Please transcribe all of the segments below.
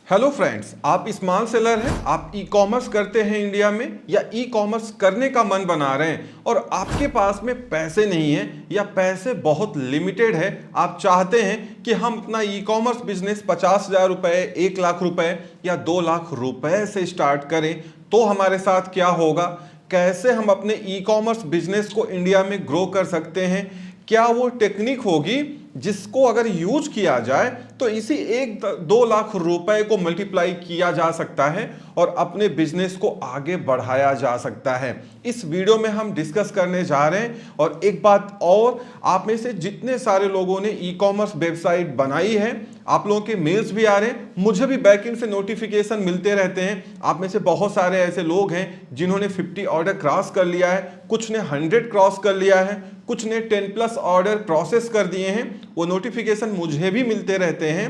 Hello friends, आप small seller हैं, आप ई कॉमर्स करते हैं इंडिया में या ई कॉमर्स करने का मन बना रहे हैं और आपके पास में पैसे नहीं है या पैसे बहुत लिमिटेड है। आप चाहते हैं कि हम अपना ई कॉमर्स बिजनेस 50,000 रुपए, 1 लाख रुपए या 2 लाख रुपए से स्टार्ट करें तो हमारे साथ क्या होगा, कैसे हम अपने ई कॉमर्स बिजनेस को इंडिया में ग्रो कर सकते हैं, क्या वो टेक्निक होगी जिसको अगर यूज किया जाए तो इसी 1-2 लाख रुपए को मल्टीप्लाई किया जा सकता है और अपने बिजनेस को आगे बढ़ाया जा सकता है। इस वीडियो में हम डिस्कस करने जा रहे हैं। और एक बात और, आप में से जितने सारे लोगों ने ई कॉमर्स वेबसाइट बनाई है, आप लोगों के मेल्स भी आ रहे हैं, मुझे भी बैकएंड से नोटिफिकेशन मिलते रहते हैं। आप में से बहुत सारे ऐसे लोग हैं जिन्होंने 50 ऑर्डर क्रॉस कर लिया है, कुछ ने 100 क्रॉस कर लिया है, कुछ ने 10+ ऑर्डर प्रोसेस कर दिए हैं। वो नोटिफिकेशन मुझे भी मिलते रहते हैं।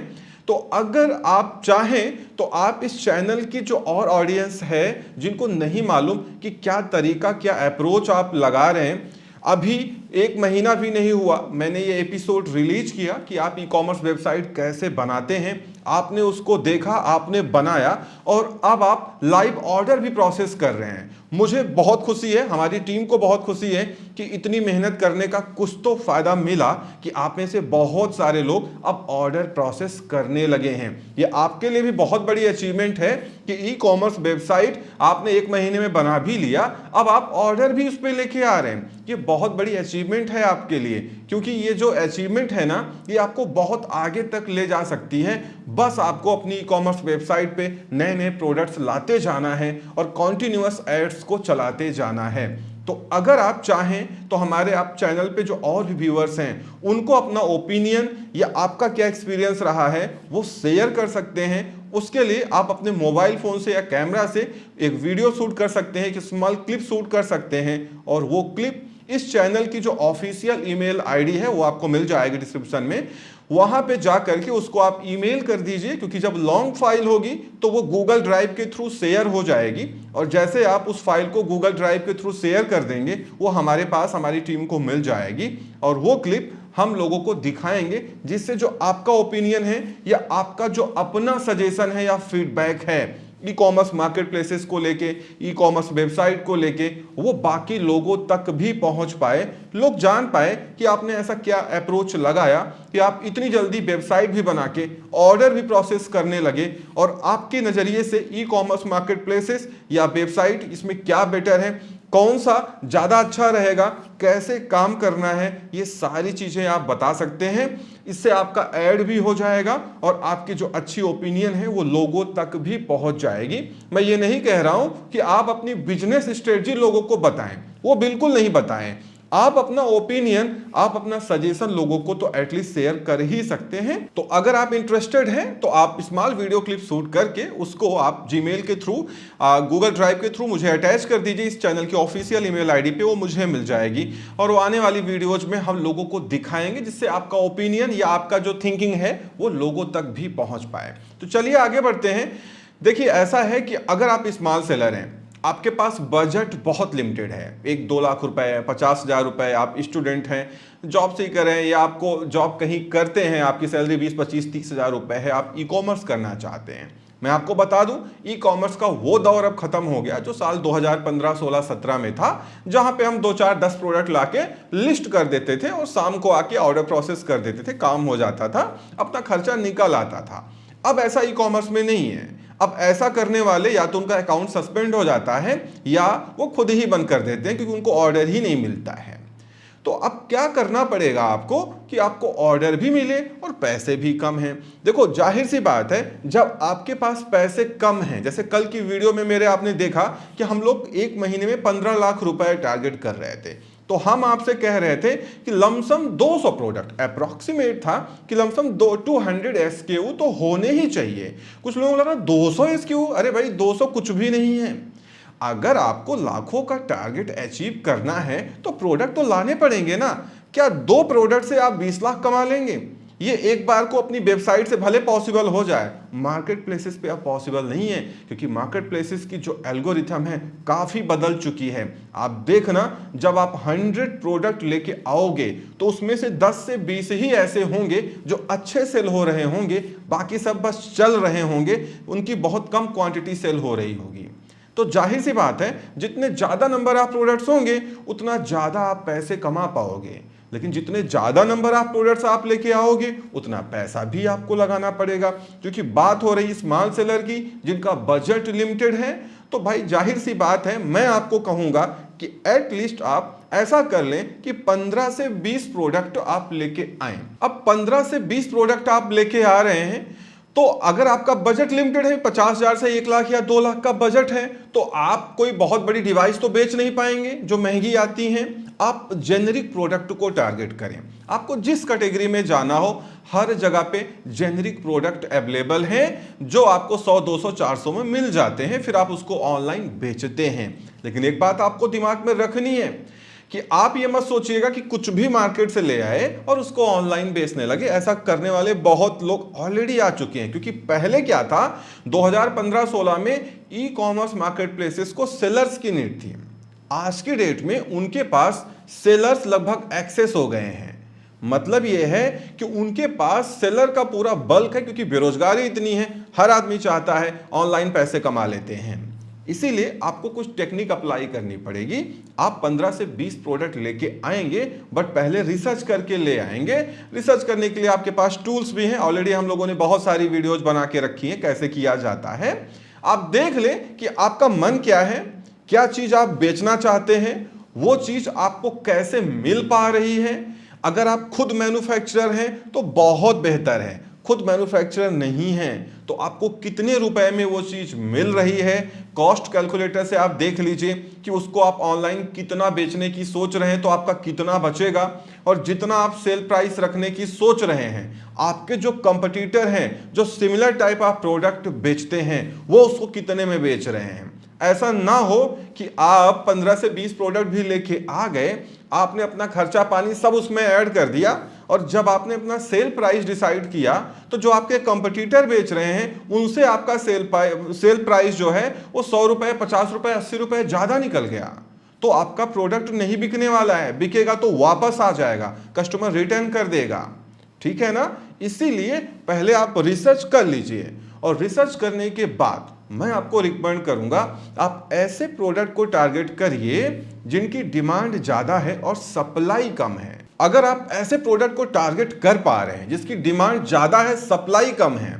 तो अगर आप चाहें तो आप इस चैनल की जो और ऑडियंस है जिनको नहीं मालूम कि क्या तरीका, क्या अप्रोच आप लगा रहे हैं, अभी 1 महीना भी नहीं हुआ मैंने ये एपिसोड रिलीज किया कि आप ई कॉमर्स वेबसाइट कैसे बनाते हैं, आपने उसको देखा, आपने बनाया और अब आप लाइव ऑर्डर भी प्रोसेस कर रहे हैं। मुझे बहुत खुशी है, हमारी टीम को बहुत खुशी है कि इतनी मेहनत करने का कुछ तो फायदा मिला कि आप में से बहुत सारे लोग अब ऑर्डर प्रोसेस करने लगे हैं। ये आपके लिए भी बहुत बड़ी अचीवमेंट है कि ई कॉमर्स वेबसाइट आपने 1 महीने में बना भी लिया, अब आप ऑर्डर भी उस पर लेके आ रहे हैं। ये बहुत बड़ी अचीवमेंट है आपके लिए, क्योंकि ये जो अचीवमेंट है ना, ये आपको बहुत आगे तक ले जा सकती है। बस आपको अपनी ई कॉमर्स वेबसाइट पे नए नए प्रोडक्ट्स लाते जाना है और कॉन्टिन्यूअस एड्स को चलाते जाना है। तो अगर आप चाहें तो हमारे आप चैनल पे जो और भी व्यूअर्स हैं उनको अपना ओपिनियन या आपका क्या एक्सपीरियंस रहा है वो शेयर कर सकते हैं। उसके लिए आप अपने मोबाइल फोन से या कैमरा से एक वीडियो शूट कर सकते हैं, एक स्मॉल क्लिप शूट कर सकते हैं और वो क्लिप इस चैनल की जो ऑफिशियल ईमेल आईडी है वो आपको मिल जाएगी डिस्क्रिप्शन में, वहां पे जा करके उसको आप ईमेल कर दीजिए, क्योंकि जब लॉन्ग फाइल होगी तो वो गूगल ड्राइव के थ्रू शेयर हो जाएगी और जैसे आप उस फाइल को गूगल ड्राइव के थ्रू शेयर कर देंगे वो हमारे पास, हमारी टीम को मिल जाएगी और वो क्लिप हम लोगों को दिखाएंगे, जिससे जो आपका ओपिनियन है या आपका जो अपना सजेशन है या फीडबैक है ई कॉमर्स मार्केट प्लेसेस को लेके, ई कॉमर्स वेबसाइट को लेके, वो बाकी लोगों तक भी पहुंच पाए, लोग जान पाए कि आपने ऐसा क्या अप्रोच लगाया कि आप इतनी जल्दी वेबसाइट भी बना के ऑर्डर भी प्रोसेस करने लगे। और आपके नजरिए से ई कॉमर्स मार्केट प्लेसेस या वेबसाइट, इसमें क्या बेटर है, कौन सा ज्यादा अच्छा रहेगा, कैसे काम करना है, ये सारी चीजें आप बता सकते हैं। इससे आपका ऐड भी हो जाएगा और आपकी जो अच्छी ओपिनियन है वो लोगों तक भी पहुंच जाएगी। मैं ये नहीं कह रहा हूं कि आप अपनी बिजनेस स्ट्रेटजी लोगों को बताएं, वो बिल्कुल नहीं बताएं। आप अपना ओपिनियन, आप अपना सजेशन लोगों को तो एटलीस्ट शेयर कर ही सकते हैं। तो अगर आप इंटरेस्टेड हैं तो आप स्मॉल वीडियो क्लिप शूट करके उसको आप जीमेल के थ्रू, गूगल ड्राइव के थ्रू मुझे अटैच कर दीजिए इस चैनल की ऑफिशियल ईमेल आईडी पे, वो मुझे मिल जाएगी और वो आने वाली वीडियोज में हम लोगों को दिखाएंगे, जिससे आपका ओपिनियन या आपका जो थिंकिंग है वो लोगों तक भी पहुंच पाए। तो चलिए आगे बढ़ते हैं। देखिए, ऐसा है कि अगर आप स्मॉल सेलर हैं, आपके पास बजट बहुत लिमिटेड है, 1-2 लाख रुपए, 50,000 रुपए, आप स्टूडेंट हैं, जॉब से ही करें या आपको जॉब कहीं करते हैं, आपकी सैलरी 20-25-30,000 रुपए है, आप ई कॉमर्स करना चाहते हैं। मैं आपको बता दूं, ई कॉमर्स का वो दौर अब खत्म हो गया जो साल 2015, 16, 17 में था, जहां पे हम 2-4-10 प्रोडक्ट लाके लिस्ट कर देते थे और शाम को आके ऑर्डर प्रोसेस कर देते थे, काम हो जाता था, अपना खर्चा निकल आता था। अब ऐसा ई कॉमर्स में नहीं है। अब ऐसा करने वाले या तो उनका अकाउंट सस्पेंड हो जाता है या वो खुद ही बंद कर देते हैं, क्योंकि उनको ऑर्डर ही नहीं मिलता है। तो अब क्या करना पड़ेगा आपको कि आपको ऑर्डर भी मिले और पैसे भी कम हैं। देखो, जाहिर सी बात है, जब आपके पास पैसे कम हैं, जैसे कल की वीडियो में मेरे आपने देखा कि हम लोग 1 महीने में 15 लाख रुपए टारगेट कर रहे थे, तो हम आपसे कह रहे थे कि लमसम 200 प्रोडक्ट, अप्रोक्सीमेट था कि लमसम 200 एसक्यू तो होने ही चाहिए। कुछ लोगों को लगा 200 एसक्यू, अरे भाई 200 कुछ भी नहीं है। अगर आपको लाखों का टारगेट अचीव करना है तो प्रोडक्ट तो लाने पड़ेंगे ना। क्या 2 प्रोडक्ट से आप 20 लाख कमा लेंगे? ये एक बार को अपनी वेबसाइट से भले पॉसिबल हो जाए, मार्केट प्लेसेस पे अब पॉसिबल नहीं है, क्योंकि मार्केट प्लेसेस की जो एल्गोरिथम है काफ़ी बदल चुकी है। आप देखना, जब आप 100 प्रोडक्ट लेके आओगे तो उसमें से 10 से 20 ही ऐसे होंगे जो अच्छे सेल हो रहे होंगे, बाकी सब बस चल रहे होंगे, उनकी बहुत कम क्वांटिटी सेल हो रही होगी। तो जाहिर सी बात है, जितने ज़्यादा नंबर ऑफ प्रोडक्ट्स होंगे उतना ज़्यादा आप पैसे कमा पाओगे, लेकिन जितने ज़्यादा नंबर ऑफ प्रोडक्ट्स आप लेके आओगे उतना पैसा भी आपको लगाना पड़ेगा, क्योंकि बात हो रही स्मॉल सेलर की जिनका बजट लिमिटेड है। तो भाई जाहिर सी बात है, मैं आपको कहूँगा कि एटलीस्ट आप ऐसा कर लें कि 15 से 20 प्रोडक्ट आप लेके आए। अब 15 से 20 प्रोडक्ट आप लेके आ रहे हैं, तो अगर आपका बजट लिमिटेड है, 50,000 से 1 लाख या 2 लाख का बजट है, तो आप कोई बहुत बड़ी डिवाइस तो बेच नहीं पाएंगे जो महंगी आती हैं। आप जेनेरिक प्रोडक्ट को टारगेट करें। आपको जिस कैटेगरी में जाना हो, हर जगह पे जेनेरिक प्रोडक्ट अवेलेबल हैं जो आपको 100, 200, 400 में मिल जाते हैं, फिर आप उसको ऑनलाइन बेचते हैं। लेकिन एक बात आपको दिमाग में रखनी है कि आप ये मत सोचिएगा कि कुछ भी मार्केट से ले आए और उसको ऑनलाइन बेचने लगे। ऐसा करने वाले बहुत लोग ऑलरेडी आ चुके हैं, क्योंकि पहले क्या था, 2015-16 में ई कॉमर्स मार्केट प्लेसेस को सेलर्स की नीड थी। आज की डेट में उनके पास सेलर्स लगभग एक्सेस हो गए हैं। मतलब यह है कि उनके पास सेलर का पूरा बल्क है, क्योंकि बेरोजगारी इतनी है, हर आदमी चाहता है ऑनलाइन पैसे कमा लेते हैं। इसीलिए आपको कुछ टेक्निक अप्लाई करनी पड़ेगी। आप 15 से 20 प्रोडक्ट लेके आएंगे, बट पहले रिसर्च करके ले आएंगे। रिसर्च करने के लिए आपके पास टूल्स भी हैं, ऑलरेडी हम लोगों ने बहुत सारी वीडियोज बना के रखी हैं कैसे किया जाता है। आप देख लें कि आपका मन क्या है, क्या चीज आप बेचना चाहते हैं, वो चीज आपको कैसे मिल पा रही है। अगर आप खुद मैन्युफैक्चरर हैं तो बहुत बेहतर है, खुद मैन्युफैक्चरर नहीं है तो आपको कितने रुपए में वो चीज मिल रही है, कॉस्ट कैलकुलेटर से आप देख लीजिए कि उसको आप ऑनलाइन कितना बेचने की सोच रहे हैं तो आपका कितना बचेगा, और जितना आप सेल प्राइस रखने की सोच रहे हैं, आपके जो कंपटीटर हैं जो सिमिलर टाइप ऑफ प्रोडक्ट बेचते हैं वो उसको कितने में बेच रहे हैं। ऐसा ना हो कि आप 15 से 20 प्रोडक्ट भी लेके आ गए, आपने अपना खर्चा पानी सब उसमें ऐड कर दिया, और जब आपने अपना सेल प्राइस डिसाइड किया तो जो आपके कंपटीटर बेच रहे हैं उनसे आपका सेल प्राइस जो है वो 100 रुपए, 50 रुपए, 80 रुपए ज्यादा निकल गया, तो आपका प्रोडक्ट नहीं बिकने वाला है। बिकेगा तो वापस आ जाएगा, कस्टमर रिटर्न कर देगा, ठीक है ना। इसीलिए पहले आप रिसर्च कर लीजिए, और रिसर्च करने के बाद मैं आपको रिकमेंड करूंगा आप ऐसे प्रोडक्ट को टारगेट करिए जिनकी डिमांड ज्यादा है और सप्लाई कम है। अगर आप ऐसे प्रोडक्ट को टारगेट कर पा रहे हैं जिसकी डिमांड ज्यादा है, सप्लाई कम है,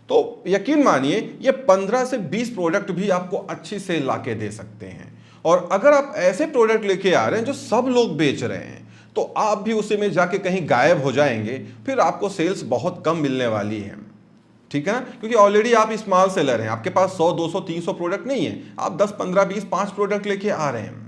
तो यकीन मानिए ये 15 से 20 प्रोडक्ट भी आपको अच्छी सेल लाके दे सकते हैं। और अगर आप ऐसे प्रोडक्ट लेके आ रहे हैं जो सब लोग बेच रहे हैं, तो आप भी उसी में जाके कहीं गायब हो जाएंगे, फिर आपको सेल्स बहुत कम मिलने वाली है, ठीक है ना। क्योंकि ऑलरेडी आप स्मॉल सेलर हैं, आपके पास 100, 200, 300 प्रोडक्ट नहीं है, आप 10, 15, 20, 5 प्रोडक्ट लेके आ रहे हैं,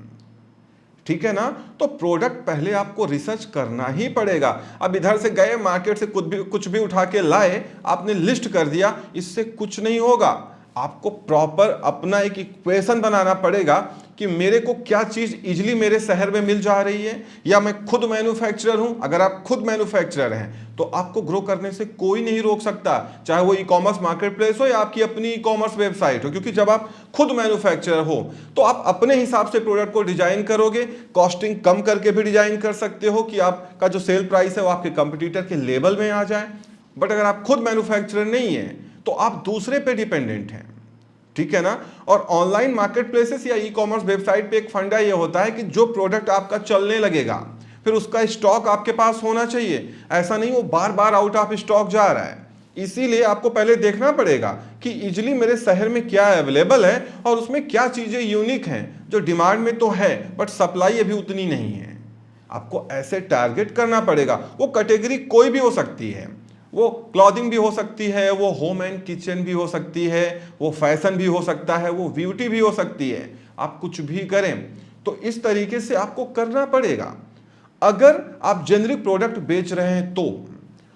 ठीक है ना। तो प्रोडक्ट पहले आपको रिसर्च करना ही पड़ेगा। अब इधर से गए मार्केट से कुछ भी उठा के लाए, आपने लिस्ट कर दिया, इससे कुछ नहीं होगा। आपको प्रॉपर अपना एक इक्वेशन बनाना पड़ेगा कि मेरे को क्या चीज इजीली मेरे शहर में मिल जा रही है, या मैं खुद मैन्युफैक्चरर हूं। अगर आप खुद मैन्युफैक्चरर हैं तो आपको ग्रो करने से कोई नहीं रोक सकता, चाहे वो ई कॉमर्स मार्केट प्लेस हो या आपकी अपनी ई कॉमर्स वेबसाइट हो। क्योंकि जब आप खुद मैन्युफैक्चरर हो तो आप अपने हिसाब से प्रोडक्ट को डिजाइन करोगे, कॉस्टिंग कम करके भी डिजाइन कर सकते हो कि आपका जो सेल प्राइस है वो आपके कंपटीटर के लेवल में आ जाए। बट अगर आप खुद मैन्युफैक्चरर नहीं है तो आप दूसरे पे डिपेंडेंट हैं, ठीक है ना। और ऑनलाइन मार्केट प्लेसेस या ई कॉमर्स वेबसाइट पे एक फंडा ये होता है कि जो प्रोडक्ट आपका चलने लगेगा फिर उसका स्टॉक आपके पास होना चाहिए। ऐसा नहीं वो बार बार आउट ऑफ स्टॉक जा रहा है। इसीलिए आपको पहले देखना पड़ेगा कि इजीली मेरे शहर में क्या अवेलेबल है और उसमें क्या चीजें यूनिक हैं जो डिमांड में तो है बट सप्लाई अभी उतनी नहीं है। आपको ऐसे टारगेट करना पड़ेगा। वो कैटेगरी कोई भी हो सकती है, वो क्लॉथिंग भी हो सकती है, वो होम एंड किचन भी हो सकती है, वो फैशन भी हो सकता है, वो ब्यूटी भी हो सकती है। आप कुछ भी करें तो इस तरीके से आपको करना पड़ेगा। अगर आप जेनरिक प्रोडक्ट बेच रहे हैं तो,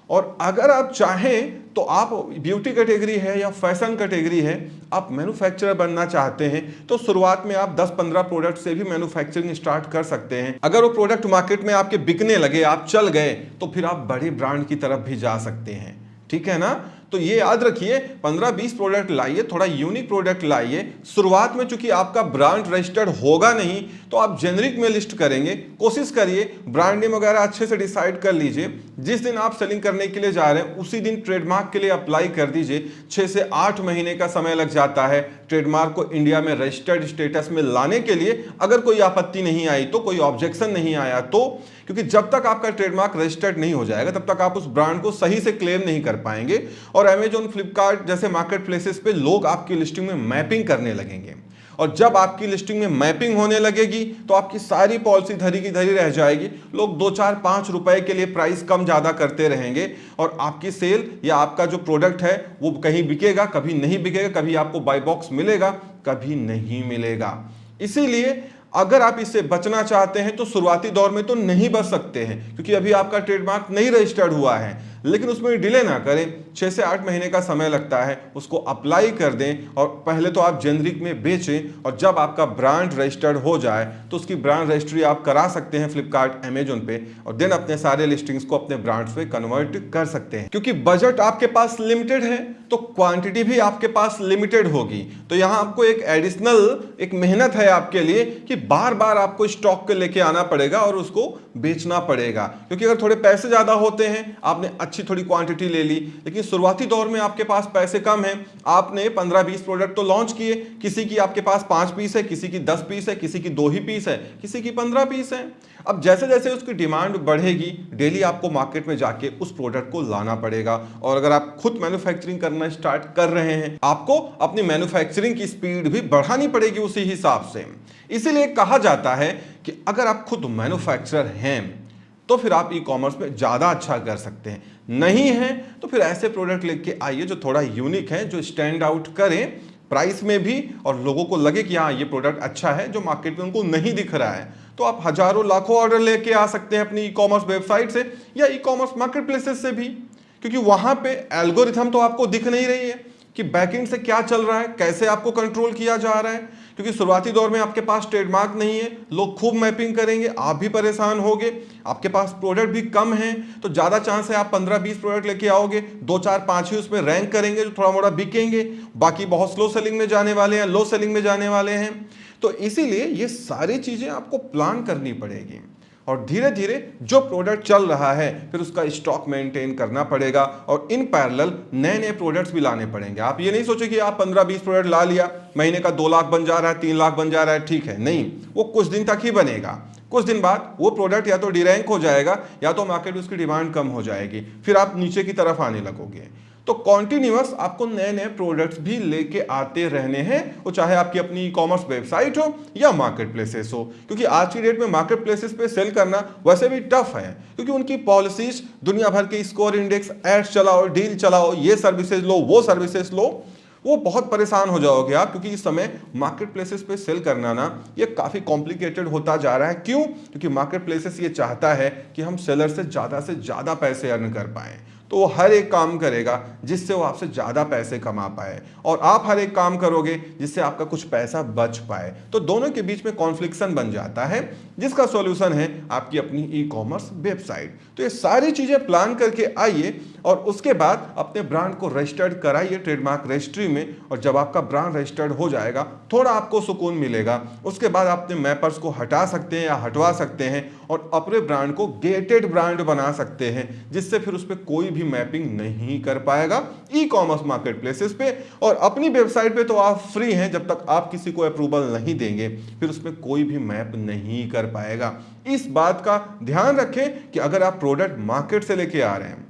और अगर आप चाहें तो आप ब्यूटी कैटेगरी है या फैशन कैटेगरी है, आप मैन्युफैक्चरर बनना चाहते हैं, तो शुरुआत में आप 10-15 प्रोडक्ट से भी मैन्युफैक्चरिंग स्टार्ट कर सकते हैं। अगर वो प्रोडक्ट मार्केट में आपके बिकने लगे, आप चल गए, तो फिर आप बड़े ब्रांड की तरफ भी जा सकते हैं। ठीक है ना? तो ये याद रखिए, 15-20 प्रोडक्ट लाइए, थोड़ा यूनिक प्रोडक्ट लाइए। शुरुआत में चूंकि आपका ब्रांड रजिस्टर्ड होगा नहीं, तो आप जेनरिक में लिस्ट करेंगे। कोशिश करिए ब्रांड नेम वगैरह अच्छे से डिसाइड कर लीजिए। जिस दिन आप सेलिंग करने के लिए जा रहे हैं उसी दिन ट्रेडमार्क के लिए अप्लाई कर दीजिए। 6 से 8 महीने का समय लग जाता है ट्रेडमार्क को इंडिया में रजिस्टर्ड स्टेटस में लाने के लिए, अगर कोई आपत्ति नहीं आई तो, कोई ऑब्जेक्शन नहीं आया तो। क्योंकि जब तक आपका ट्रेडमार्क रजिस्टर्ड नहीं हो जाएगा तब तक आप उस ब्रांड को सही से क्लेम नहीं कर पाएंगे। और अमेजॉन, फ्लिपकार्ट जैसे मार्केट प्लेसेस पे लोग आपकी लिस्टिंग में मैपिंग करने लगेंगे। और जब आपकी लिस्टिंग में मैपिंग होने लगेगी तो आपकी सारी पॉलिसी धरी की धरी रह जाएगी। लोग 2, 4, 5 रुपए के लिए प्राइस कम ज्यादा करते रहेंगे और आपकी सेल या आपका जो प्रोडक्ट है वो कहीं बिकेगा, कभी नहीं बिकेगा, कभी आपको बाय बॉक्स मिलेगा, कभी नहीं मिलेगा। इसीलिए अगर आप इससे बचना चाहते हैं तो शुरुआती दौर में तो नहीं बच सकते हैं, क्योंकि अभी आपका ट्रेडमार्क नहीं रजिस्टर्ड हुआ है। लेकिन उसमें डिले ना करें, 6 से 8 महीने का समय लगता है, उसको अप्लाई कर दें और पहले तो आप जेनरिक में बेचें। और जब आपका ब्रांड रजिस्टर्ड हो जाए तो उसकी ब्रांड रजिस्ट्री आप करा सकते हैं फ्लिपकार्ट, अमेजॉन पे, और देन अपने सारे लिस्टिंग्स को अपने ब्रांड्स पे कन्वर्ट कर सकते हैं। क्योंकि बजट आपके पास लिमिटेड है तो क्वांटिटी भी आपके पास लिमिटेड होगी। तो यहां आपको एक एडिशनल एक मेहनत है आपके लिए कि बार बार आपको स्टॉक के लेके आना पड़ेगा और उसको बेचना पड़ेगा। क्योंकि अगर थोड़े पैसे ज्यादा होते हैं, आपने अच्छी थोड़ी क्वांटिटी ले ली, लेकिन शुरुआती दौर में आपके पास पैसे कम हैं, आपने 15-20 प्रोडक्ट तो लॉन्च किए, किसी की आपके पास 5 पीस है, किसी की 10 पीस है, किसी की 2 ही पीस है, किसी की 15 पीस है। अब जैसे जैसे उसकी डिमांड बढ़ेगी, डेली आपको मार्केट में जाके उस प्रोडक्ट को लाना पड़ेगा। और अगर आप खुद मैन्युफैक्चरिंग करना स्टार्ट कर रहे हैं, आपको अपनी मैन्युफैक्चरिंग की स्पीड भी बढ़ानी पड़ेगी उसी हिसाब से। इसीलिए कहा जाता है कि अगर आप खुद मैन्युफैक्चरर हैं तो फिर आप ई कॉमर्स में ज़्यादा अच्छा कर सकते हैं। नहीं है तो फिर ऐसे प्रोडक्ट लेके आइए जो थोड़ा यूनिक है, जो स्टैंड आउट करें प्राइस में भी, और लोगों को लगे कि हाँ ये प्रोडक्ट अच्छा है जो मार्केट में उनको नहीं दिख रहा है। तो आप हजारों लाखों ऑर्डर लेके आ सकते हैं अपनी ई कॉमर्स वेबसाइट से या ई कॉमर्स मार्केट प्लेसेस से भी। क्योंकि वहां पे एल्गोरिथम तो आपको दिख नहीं रही है कि बैकएंड से क्या चल रहा है, कैसे आपको कंट्रोल किया जा रहा है। क्योंकि शुरुआती दौर में आपके पास ट्रेडमार्क नहीं है, लोग खूब मैपिंग करेंगे, आप भी परेशान होगे, आपके पास प्रोडक्ट भी कम है, तो ज़्यादा चांस है आप 15-20 प्रोडक्ट लेके आओगे, 2, 4, 5 ही उसमें रैंक करेंगे जो थोड़ा मोड़ा बिकेंगे, बाकी बहुत स्लो सेलिंग में जाने वाले हैं, लो सेलिंग में जाने वाले हैं। तो इसीलिए ये सारी चीज़ें आपको प्लान करनी पड़ेगी और धीरे धीरे जो प्रोडक्ट चल रहा है फिर उसका स्टॉक मेंटेन करना पड़ेगा और इन पैरेलल नए नए प्रोडक्ट्स भी लाने पड़ेंगे। आप ये नहीं सोचे कि आप 15-20 प्रोडक्ट ला लिया, महीने का 2 लाख बन जा रहा है, 3 लाख बन जा रहा है, ठीक है, नहीं, वो कुछ दिन तक ही बनेगा। कुछ दिन बाद वो प्रोडक्ट या तो डिरैंक हो जाएगा या तो मार्केट में उसकी डिमांड कम हो जाएगी, फिर आप नीचे की तरफ आने लगोगे। तो कॉन्टिन्यूअस आपको नए नए प्रोडक्ट्स भी लेके आते रहने हैं, वो चाहे आपकी अपनी ई कॉमर्स वेबसाइट हो या मार्केट प्लेसेस हो। क्योंकि आज की डेट में मार्केट प्लेसेस पे सेल करना वैसे भी टफ है, क्योंकि उनकी पॉलिसीज दुनिया भर के स्कोर इंडेक्स, एड्स चलाओ, डील चलाओ, ये सर्विसेज लो, वो सर्विसेज लो, वो बहुत परेशान हो जाओगे आप। क्योंकि इस समय मार्केट प्लेसेस पे सेल करना ना ये काफी कॉम्प्लिकेटेड होता जा रहा है। क्यों? क्योंकि मार्केट प्लेसेस ये चाहता है कि हम सेलर से ज्यादा पैसे अर्न कर पाए, तो वो हर एक काम करेगा जिससे वो आपसे ज्यादा पैसे कमा पाए और आप हर एक काम करोगे जिससे आपका कुछ पैसा बच पाए। तो दोनों के बीच में कॉन्फ्लिक्शन बन जाता है, जिसका सॉल्यूशन है आपकी अपनी ई कॉमर्स वेबसाइट। तो ये सारी चीजें प्लान करके आइए और उसके बाद अपने ब्रांड को रजिस्टर्ड कराइए ट्रेडमार्क रजिस्ट्री में। और जब आपका ब्रांड रजिस्टर्ड हो जाएगा थोड़ा आपको सुकून मिलेगा। उसके बाद आप अपने मैपर्स को हटा सकते हैं या हटवा सकते हैं और अपने ब्रांड को गेटेड ब्रांड बना सकते हैं, जिससे फिर उस पर कोई भी मैपिंग नहीं कर पाएगा ई कॉमर्स मार्केट प्लेसेस पे। और अपनी वेबसाइट पे तो आप फ्री हैं, जब तक आप किसी को अप्रूवल नहीं देंगे फिर उसमें कोई भी मैप नहीं कर पाएगा। इस बात का ध्यान रखें कि अगर आप प्रोडक्ट मार्केट से लेके आ रहे हैं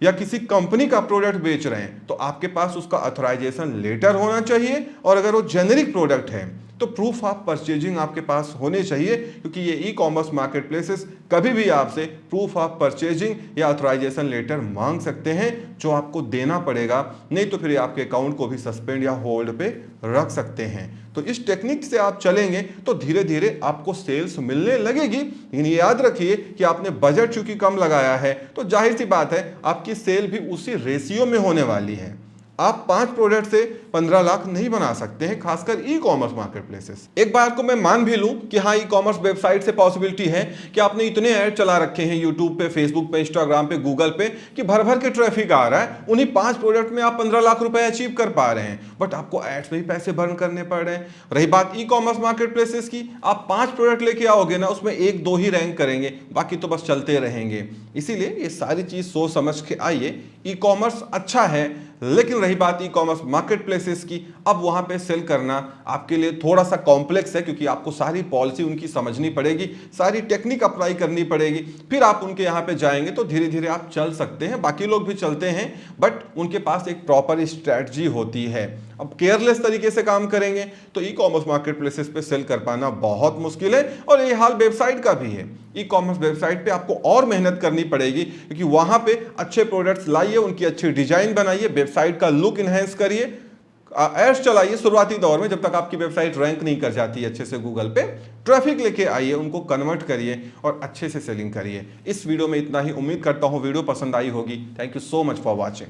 या किसी कंपनी का प्रोडक्ट बेच रहे हैं तो आपके पास उसका ऑथराइजेशन लेटर होना चाहिए। और अगर वो जेनेरिक प्रोडक्ट है तो प्रूफ ऑफ परचेजिंग आपके पास होने चाहिए, क्योंकि ये ई कॉमर्स मार्केट प्लेसेस कभी भी आपसे प्रूफ ऑफ परचेजिंग या ऑथराइजेशन लेटर मांग सकते हैं, जो आपको देना पड़ेगा, नहीं तो फिर आपके अकाउंट को भी सस्पेंड या होल्ड पे रख सकते हैं। तो इस टेक्निक से आप चलेंगे तो धीरे धीरे आपको सेल्स मिलने लगेगी। लेकिन ये याद रखिए कि आपने बजट चूंकि कम लगाया है, तो जाहिर सी बात है आपकी सेल भी उसी रेशियो में होने वाली है। आप 5 प्रोडक्ट से 15 लाख नहीं बना सकते हैं, खासकर ई कॉमर्स मार्केट प्लेसेस। एक बार को मैं मान भी लूं कि हाँ, ई कॉमर्स वेबसाइट से पॉसिबिलिटी है कि आपने इतने ऐड चला रखे हैं यूट्यूब पे, फेसबुक पे, इंस्टाग्राम पे, गूगल पे कि भर भर के ट्रैफिक आ रहा है, उन्हीं 5 प्रोडक्ट में आप 15 लाख रुपए अचीव कर पा रहे हैं, बट आपको एड्स में ही पैसे बर्न करने पड़ रहे हैं। रही बात ई कॉमर्स मार्केट प्लेसेस की, आप 5 प्रोडक्ट लेके आओगे ना, उसमें 1-2 ही रैंक करेंगे, बाकी तो बस चलते रहेंगे। इसीलिए ये सारी चीज सोच समझ के आइए। ई कॉमर्स अच्छा है, लेकिन रही बात ई कॉमर्स मार्केट प्लेसेस की, अब वहां पे सेल करना आपके लिए थोड़ा सा कॉम्प्लेक्स है, क्योंकि आपको सारी पॉलिसी उनकी समझनी पड़ेगी, सारी टेक्निक अप्लाई करनी पड़ेगी, फिर आप उनके यहाँ पे जाएंगे तो धीरे धीरे आप चल सकते हैं। बाकी लोग भी चलते हैं, बट उनके पास एक प्रॉपर स्ट्रैटेजी होती है। अब केयरलेस तरीके से काम करेंगे तो ई कॉमर्स मार्केट प्लेसेस पे सेल कर पाना बहुत मुश्किल है। और ये हाल वेबसाइट का भी है। ई कॉमर्स वेबसाइट पे आपको और मेहनत करनी पड़ेगी, क्योंकि वहां पे अच्छे प्रोडक्ट्स लाइए, उनकी अच्छी डिजाइन बनाइए, वेबसाइट का लुक इनहेंस करिए, एड्स चलाइए शुरुआती दौर में, जब तक आपकी वेबसाइट रैंक नहीं कर जाती अच्छे से गूगल पे, ट्रैफिक लेके आइए, उनको कन्वर्ट करिए और अच्छे से सेलिंग करिए। इस वीडियो में इतना ही। उम्मीद करता हूं वीडियो पसंद आई होगी। Thank you so much for watching.